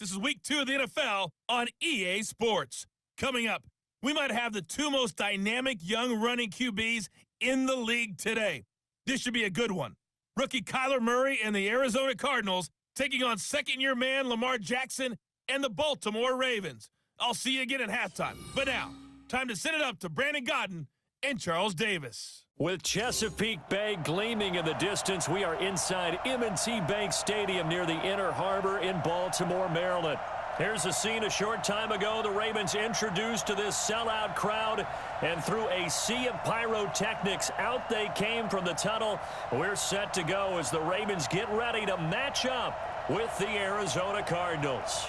This is week 2 of the NFL on EA Sports. Coming up, we might have the two most dynamic young running QBs in the league today. This should be a good one. Rookie Kyler Murray and the Arizona Cardinals taking on second-year man Lamar Jackson and the Baltimore Ravens. I'll see you again at halftime. But now, time to send it up to Brandon Godden and Charles Davis. With Chesapeake Bay gleaming in the distance, we are inside M&T Bank Stadium near the Inner Harbor in Baltimore, Maryland. Here's a scene a short time ago. The Ravens introduced to this sellout crowd, and through a sea of pyrotechnics, out they came from the tunnel. We're set to go as the Ravens get ready to match up with the Arizona Cardinals.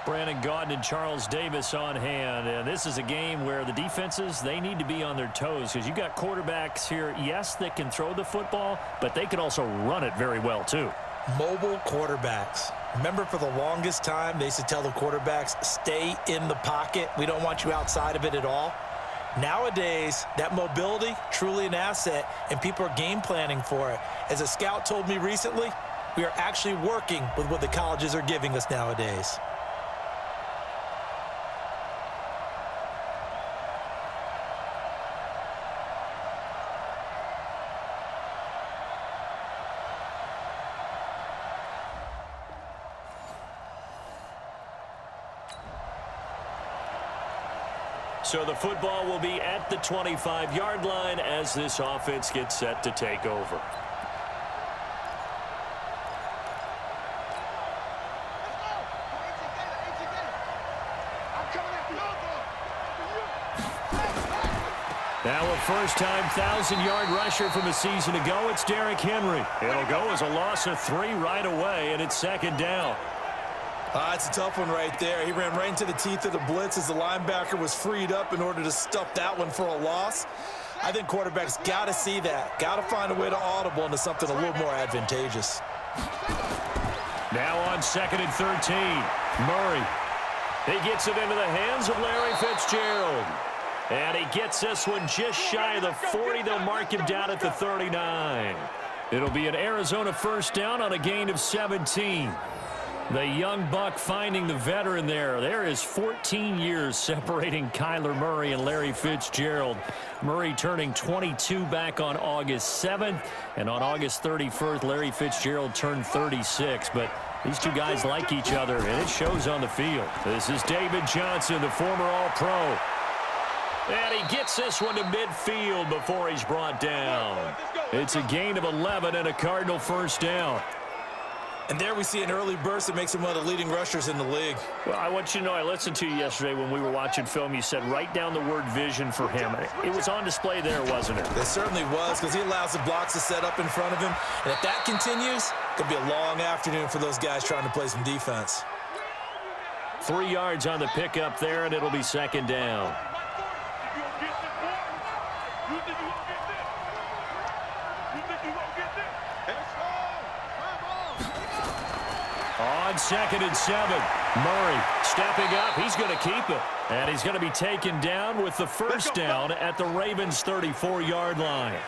Brandon Gaudin and Charles Davis on hand. And this is a game where the defenses, they need to be on their toes because you got quarterbacks here, yes, that can throw the football, but they can also run it very well too. Mobile quarterbacks. Remember, for the longest time, they used to tell the quarterbacks, stay in the pocket. We don't want you outside of it at all. Nowadays, that mobility, truly an asset, and people are game planning for it. As a scout told me recently, we are actually working with what the colleges are giving us nowadays. So the football will be at the 25-yard line as this offense gets set to take over. Now a first-time 1,000-yard rusher from a season ago, it's Derrick Henry. It'll go as a loss of 3 right away, and it's second down. It's a tough one right there. He ran right into the teeth of the blitz as the linebacker was freed up in order to stuff that one for a loss. I think quarterbacks got to see that. Got to find a way to audible into something a little more advantageous. Now on 2nd and 13, Murray. He gets it into the hands of Larry Fitzgerald. And he gets this one just shy of the 40. They'll mark him down at the 39. It'll be an Arizona first down on a gain of 17. The young buck finding the veteran there. There is 14 years separating Kyler Murray and Larry Fitzgerald. Murray turning 22 back on August 7th. And on August 31st, Larry Fitzgerald turned 36. But these two guys like each other, and it shows on the field. This is David Johnson, the former All-Pro. And he gets this one to midfield before he's brought down. It's a gain of 11 and a Cardinal first down. And there we see an early burst that makes him one of the leading rushers in the league. Well, I want you to know, I listened to you yesterday when we were watching film. You said write down the word vision for him. It was on display there, wasn't it? It certainly was, because he allows the blocks to set up in front of him. And if that continues, it could be a long afternoon for those guys trying to play some defense. 3 yards on the pickup there, and it'll be second down. On 2nd and 7, Murray stepping up. He's going to keep it. And he's going to be taken down with the first down at the Ravens' 34-yard line.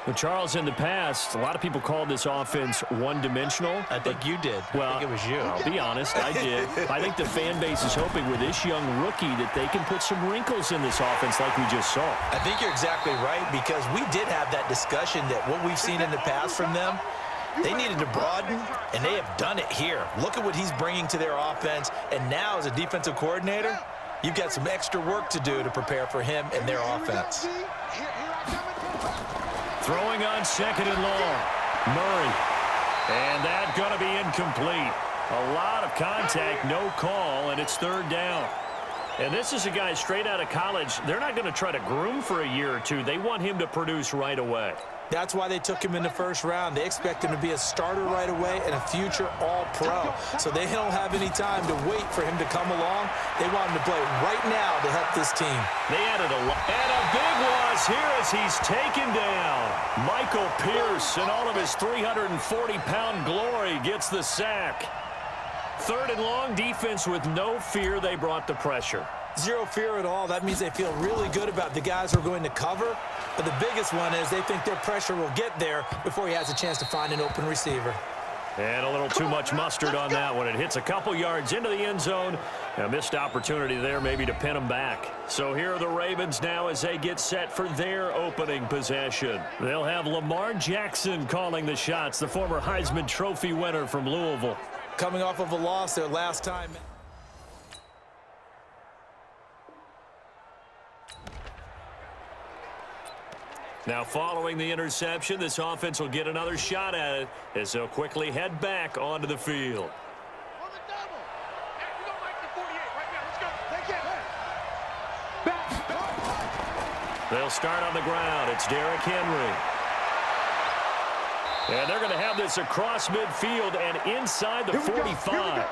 But Charles, in the past, a lot of people called this offense one-dimensional. I think you did. Well, I think it was you. I'll be honest, I did. I think the fan base is hoping with this young rookie that they can put some wrinkles in this offense like we just saw. I think you're exactly right, because we did have that discussion that what we've seen in the past from them, they needed to broaden, and they have done it here. Look at what he's bringing to their offense, and now as a defensive coordinator, you've got some extra work to do to prepare for him and their offense. Throwing on 2nd and long, Murray. And that's going to be incomplete. A lot of contact, no call, and it's third down. And this is a guy straight out of college. They're not going to try to groom for a year or two. They want him to produce right away. That's why they took him in the first round. They expect him to be a starter right away and a future all-pro. So they don't have any time to wait for him to come along. They want him to play right now to help this team. They added a lot. And a big loss here as he's taken down. Michael Pierce, in all of his 340-pound glory, gets the sack. 3rd and long, defense with no fear. They brought the pressure. Zero fear at all. That means they feel really good about the guys who are going to cover. But the biggest one is they think their pressure will get there before he has a chance to find an open receiver. And a little too much mustard on that one. It hits a couple yards into the end zone. A missed opportunity there maybe to pin them back. So here are the Ravens now as they get set for their opening possession. They'll have Lamar Jackson calling the shots, the former Heisman Trophy winner from Louisville. Coming off of a loss their last time. Now following the interception, this offense will get another shot at it as they'll quickly head back onto the field. They'll start on the ground. It's Derrick Henry. And they're going to have this across midfield and inside the 45.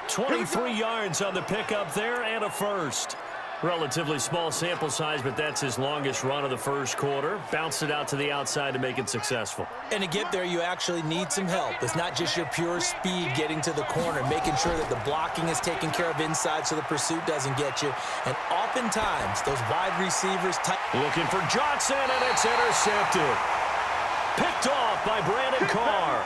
23 yards on the pickup there and a first. Relatively small sample size, but that's his longest run of the first quarter. Bounced it out to the outside to make it successful. And to get there, you actually need some help. It's not just your pure speed getting to the corner, making sure that the blocking is taken care of inside so the pursuit doesn't get you. And oftentimes, those wide receivers... Looking for Johnson, and it's intercepted. Picked off by Brandon Carr.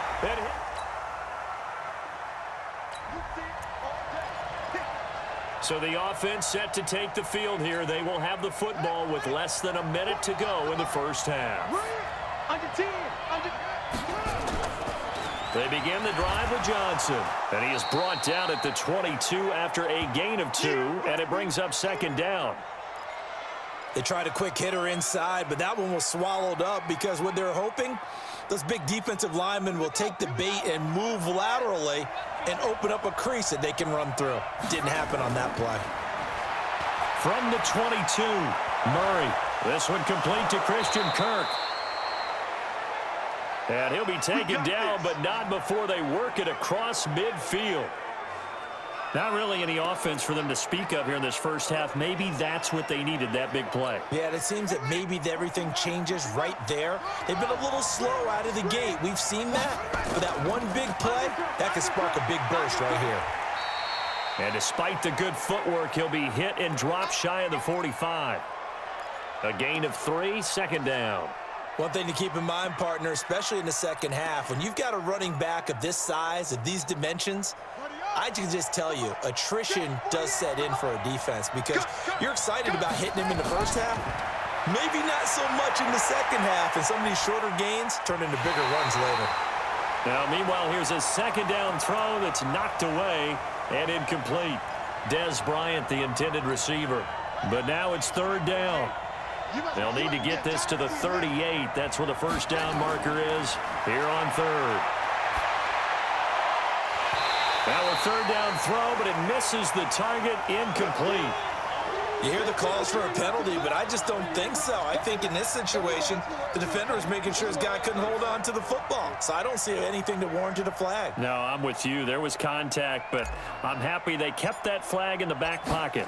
So the offense set to take the field here. They will have the football with less than a minute to go in the first half. They begin the drive with Johnson. And he is brought down at the 22 after a gain of 2, and it brings up second down. They tried a quick hitter inside, but that one was swallowed up because what they're hoping, those big defensive linemen will take the bait and move laterally and open up a crease that they can run through. Didn't happen on that play. From the 22, Murray. This one complete to Christian Kirk. And he'll be taken down, but not before they work it across midfield. Not really any offense for them to speak of here in this first half. Maybe that's what they needed, that big play. Yeah, and it seems that maybe everything changes right there. They've been a little slow out of the gate. We've seen that. But that one big play, that could spark a big burst right here. And despite the good footwork, he'll be hit and dropped shy of the 45. A gain of 3, second down. One thing to keep in mind, partner, especially in the second half, when you've got a running back of this size, of these dimensions, I can just tell you, attrition does set in for a defense because you're excited about hitting him in the first half. Maybe not so much in the second half, and some of these shorter gains turn into bigger runs later. Now, meanwhile, here's a second down throw that's knocked away and incomplete. Dez Bryant, the intended receiver. But now it's third down. They'll need to get this to the 38. That's where the first down marker is here on third. Now a third down throw, but it misses the target, incomplete. You hear the calls for a penalty, but I just don't think so. I think in this situation, the defender is making sure his guy couldn't hold on to the football. So I don't see anything that warranted a flag. No, I'm with you. There was contact, but I'm happy they kept that flag in the back pocket.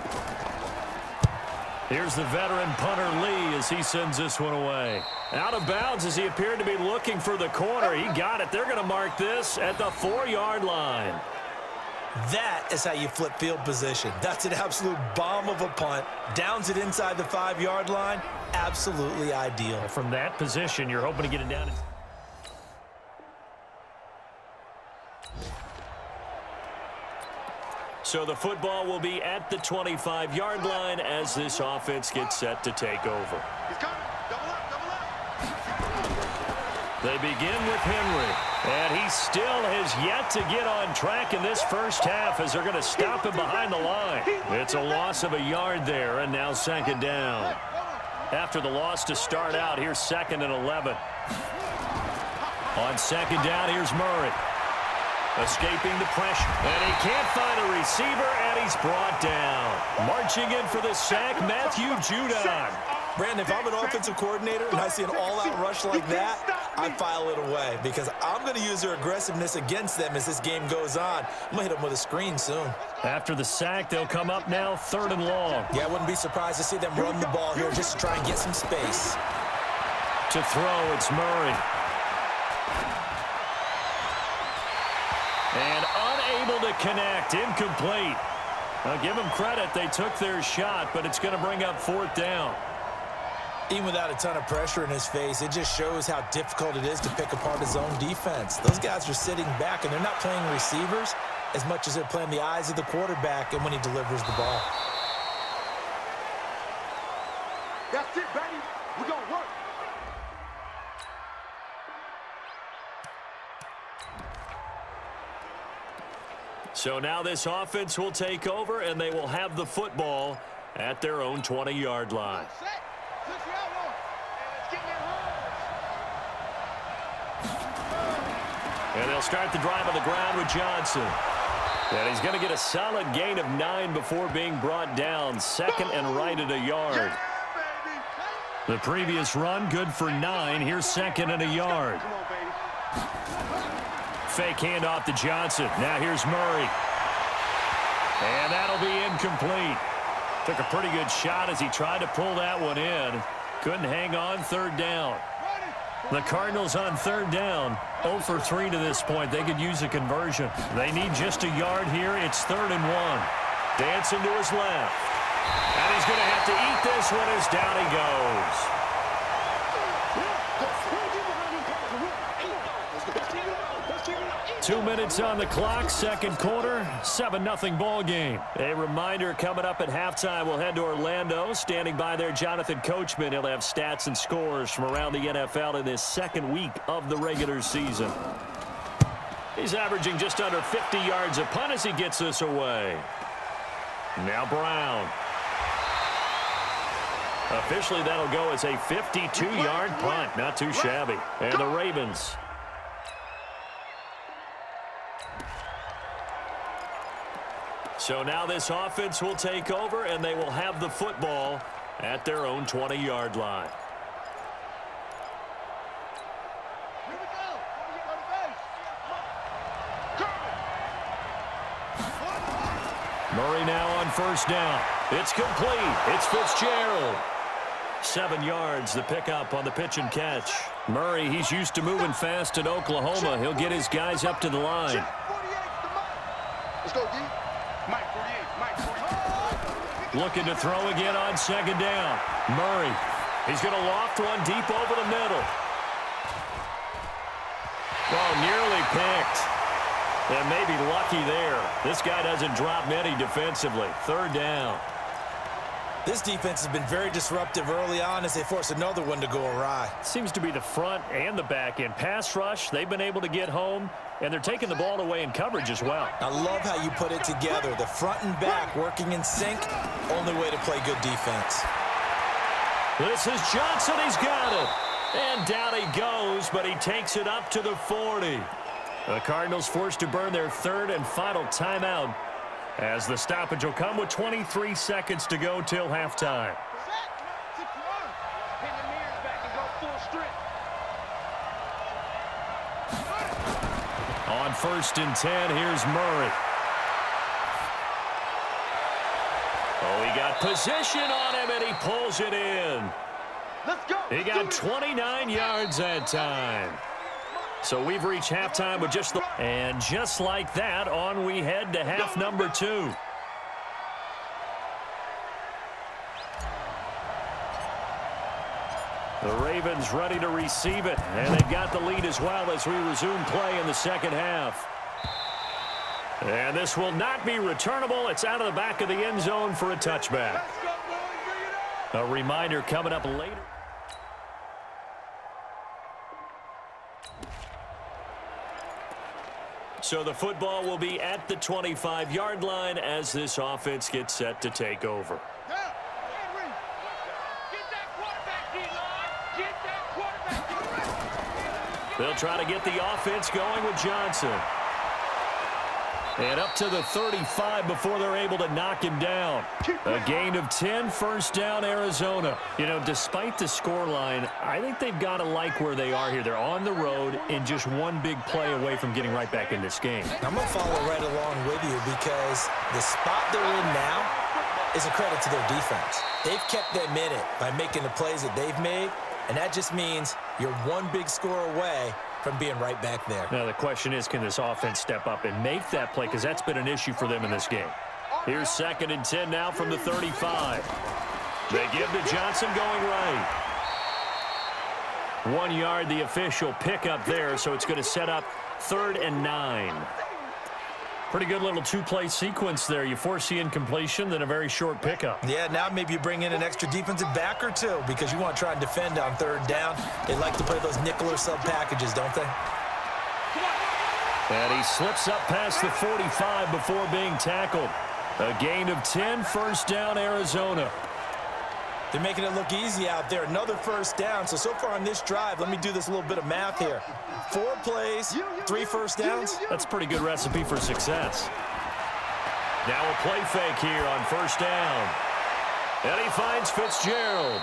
Here's the veteran punter Lee as he sends this one away. Out of bounds as he appeared to be looking for the corner. He got it. They're going to mark this at the 4-yard line. That is how you flip field position. That's an absolute bomb of a punt. Downs it inside the 5-yard line. Absolutely ideal. From that position, you're hoping to get it down. So the football will be at the 25-yard line as this offense gets set to take over. They begin with Henry, and he still has yet to get on track in this first half as they're going to stop him behind the line. It's a loss of a yard there, and now second down. After the loss to start out, here's 2nd and 11. On second down, here's Murray. Escaping the pressure, and he can't find a receiver, and he's brought down. Marching in for the sack, Matthew Judon. Brandon, if I'm an offensive coordinator and I see an all-out rush like that, I file it away because I'm going to use their aggressiveness against them as this game goes on. I'm going to hit them with a screen soon. After the sack, they'll come up now 3rd and long. Yeah, I wouldn't be surprised to see them run the ball here just to try and get some space. To throw, it's Murray. And unable to connect, incomplete. I'll give them credit. They took their shot, but it's going to bring up 4th down. Even without a ton of pressure in his face, it just shows how difficult it is to pick apart his own defense. Those guys are sitting back, and they're not playing receivers as much as they're playing the eyes of the quarterback and when he delivers the ball. That's it, baby. We're going to work. So now this offense will take over, and they will have the football at their own 20-yard line. And they'll start the drive on the ground with Johnson. And he's going to get a solid gain of 9 before being brought down. Second and right at a yard. The previous run, good for 9. Here's second and a yard. Fake handoff to Johnson. Now here's Murray. And that'll be incomplete. Took a pretty good shot as he tried to pull that one in. Couldn't hang on. Third down. The Cardinals on third down. 0 for 3 to this point. They could use a conversion. They need just a yard here. It's 3rd and 1. Dancing to his left. And he's going to have to eat this one as down he goes. 2 minutes on the clock, second quarter, 7-0 ball game. A reminder coming up at halftime, we'll head to Orlando. Standing by there, Jonathan Coachman. He'll have stats and scores from around the NFL in this second week of the regular season. He's averaging just under 50 yards a punt as he gets this away. Now Brown. Officially, that'll go as a 52-yard punt. Not too shabby. And the Ravens. So now this offense will take over, and they will have the football at their own 20-yard line. Murray now on first down. It's complete. It's Fitzgerald. 7 yards, the pickup on the pitch and catch. Murray, he's used to moving fast in Oklahoma. He'll get his guys up to the line. Let's go, D. Mike 48, Mike 48. Looking to throw again on second down. Murray, he's going to loft one deep over the middle. Oh, nearly picked. And maybe lucky there. This guy doesn't drop many defensively. Third down. This defense has been very disruptive early on as they force another one to go awry. Seems to be the front and the back end. Pass rush, they've been able to get home, and they're taking the ball away in coverage as well. I love how you put it together. The front and back working in sync. Only way to play good defense. This is Johnson. He's got it. And down he goes, but he takes it up to the 40. The Cardinals forced to burn their third and final timeout as the stoppage will come with 23 seconds to go till halftime. On 1st and 10, here's Murray. Oh, he got position on him, and he pulls it in. Let's go. He got 29 yards that time. So we've reached halftime with just the... And just like that, on we head to half number 2. The Ravens ready to receive it, and they've got the lead as well as we resume play in the second half. And this will not be returnable. It's out of the back of the end zone for a touchback. A reminder coming up later. So the football will be at the 25-yard line as this offense gets set to take over. They'll try to get the offense going with Johnson. And up to the 35 before they're able to knock him down. A gain of 10, first down, Arizona. You know, despite the scoreline, I think they've got to like where they are here. They're on the road and just one big play away from getting right back in this game. I'm going to follow right along with you because the spot they're in now is a credit to their defense. They've kept them in it by making the plays that they've made, and that just means you're one big score away from being right back there. Now the question is, can this offense step up and make that play? Because that's been an issue for them in this game. Here's 2nd and 10 now from the 35. They give to Johnson going right. 1 yard, the official pickup there, so it's going to set up 3rd and 9. Pretty good little two-play sequence there. You force the incompletion, then a very short pickup. Yeah, now maybe you bring in an extra defensive back or two because you want to try and defend on 3rd down. They like to play those nickel or sub packages, don't they? And he slips up past the 45 before being tackled. A gain of 10, 1st down, Arizona. They're making it look easy out there. Another 1st down. So far on this drive, let me do this little bit of math here. 4 plays, 3 1st downs. That's a pretty good recipe for success. Now a play fake here on 1st down. And he finds Fitzgerald.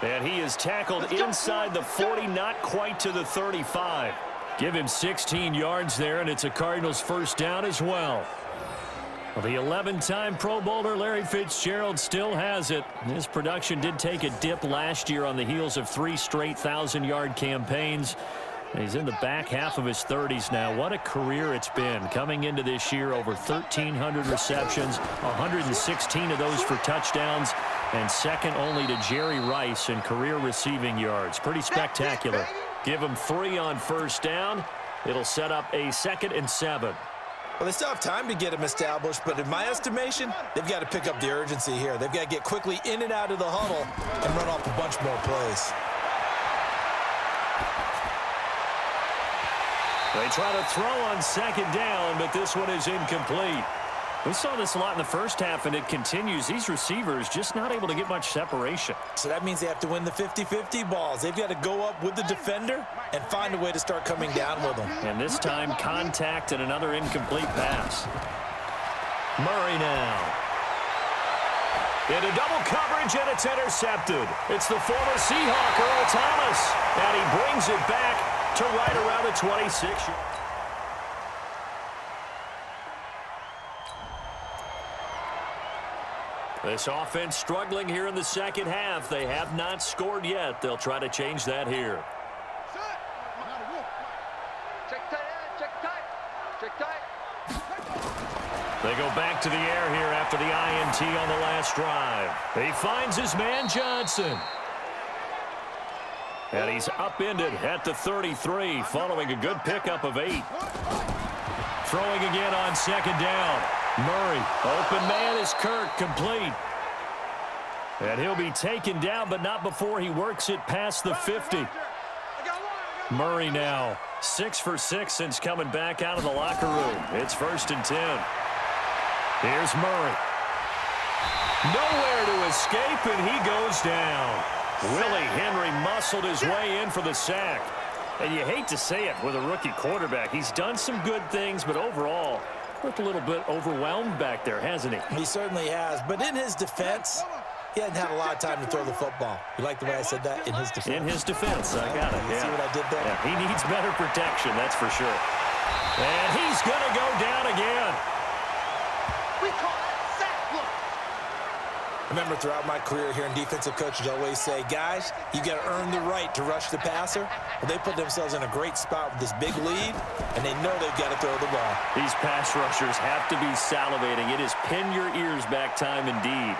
And he is tackled inside the 40, not quite to the 35. Give him 16 yards there, and it's a Cardinals 1st down as well. Well, the 11-time Pro Bowler Larry Fitzgerald still has it. His production did take a dip last year on the heels of 3 straight 1,000-yard campaigns. He's in the back half of his 30s now. What a career it's been. Coming into this year, over 1,300 receptions, 116 of those for touchdowns, and second only to Jerry Rice in career receiving yards. Pretty spectacular. Give him 3 on 1st down. It'll set up a 2nd and 7. Well, they still have time to get him established, but in my estimation, they've got to pick up the urgency here. They've got to get quickly in and out of the huddle and run off a bunch more plays. They try to throw on 2nd down, but this one is incomplete. We saw this a lot in the first half, and it continues. These receivers just not able to get much separation. So that means they have to win the 50-50 balls. They've got to go up with the defender and find a way to start coming down with them. And this time, contact and another incomplete pass. Murray now. Into double coverage, and it's intercepted. It's the former Seahawk, Earl Thomas. And he brings it back to right around the 26. This offense struggling here in the second half. They have not scored yet. They'll try to change that here. They go back to the air here after the INT on the last drive. He finds his man Johnson. And he's upended at the 33 following a good pickup of 8. Throwing again on 2nd down. Murray, open man is Kirk, complete. And he'll be taken down, but not before he works it past the 50. Murray now, 6 for 6 since coming back out of the locker room. It's 1st and 10. Here's Murray. Nowhere to escape, and he goes down. Willie Henry muscled his way in for the sack. And you hate to say it with a rookie quarterback. He's done some good things, but overall, looked a little bit overwhelmed back there, hasn't he? He certainly has. But in his defense, he hadn't had a lot of time to throw the football. You like the way I said that? In his defense. In his defense. I got it. You see what I did there? Yeah, he needs better protection, that's for sure. And he's going to go down again. We call that sack block. I remember throughout my career hearing defensive coaches always say, guys, you got to earn the right to rush the passer. Well, they put themselves in a great spot with this big lead, and they know they've got to throw the ball. These pass rushers have to be salivating. It is pin your ears back time indeed.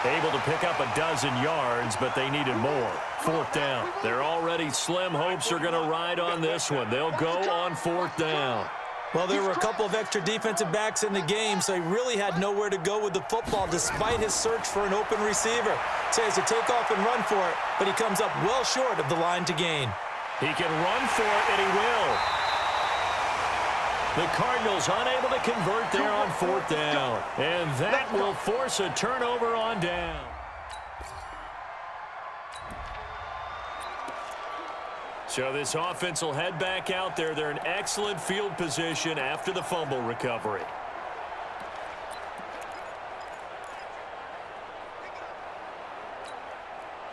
Able to pick up a dozen yards, but they needed more. 4th down. Their already slim hopes are going to ride on this one. They'll go on 4th down. Well, there were a couple of extra defensive backs in the game, so he really had nowhere to go with the football despite his search for an open receiver. So he has to take off and run for it, but he comes up well short of the line to gain. He can run for it, and he will. The Cardinals unable to convert there on 4th down. And that will force a turnover on down. So this offense will head back out there. They're in excellent field position after the fumble recovery.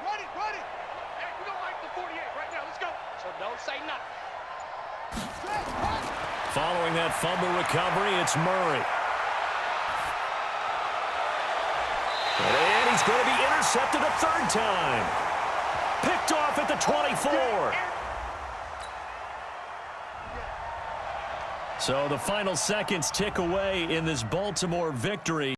Ready. Hey, we don't like the 48 right now. Let's go. So don't say nothing. Following that fumble recovery, it's Murray. And he's going to be intercepted a 3rd time. Picked off at the 24. So the final seconds tick away in this Baltimore victory.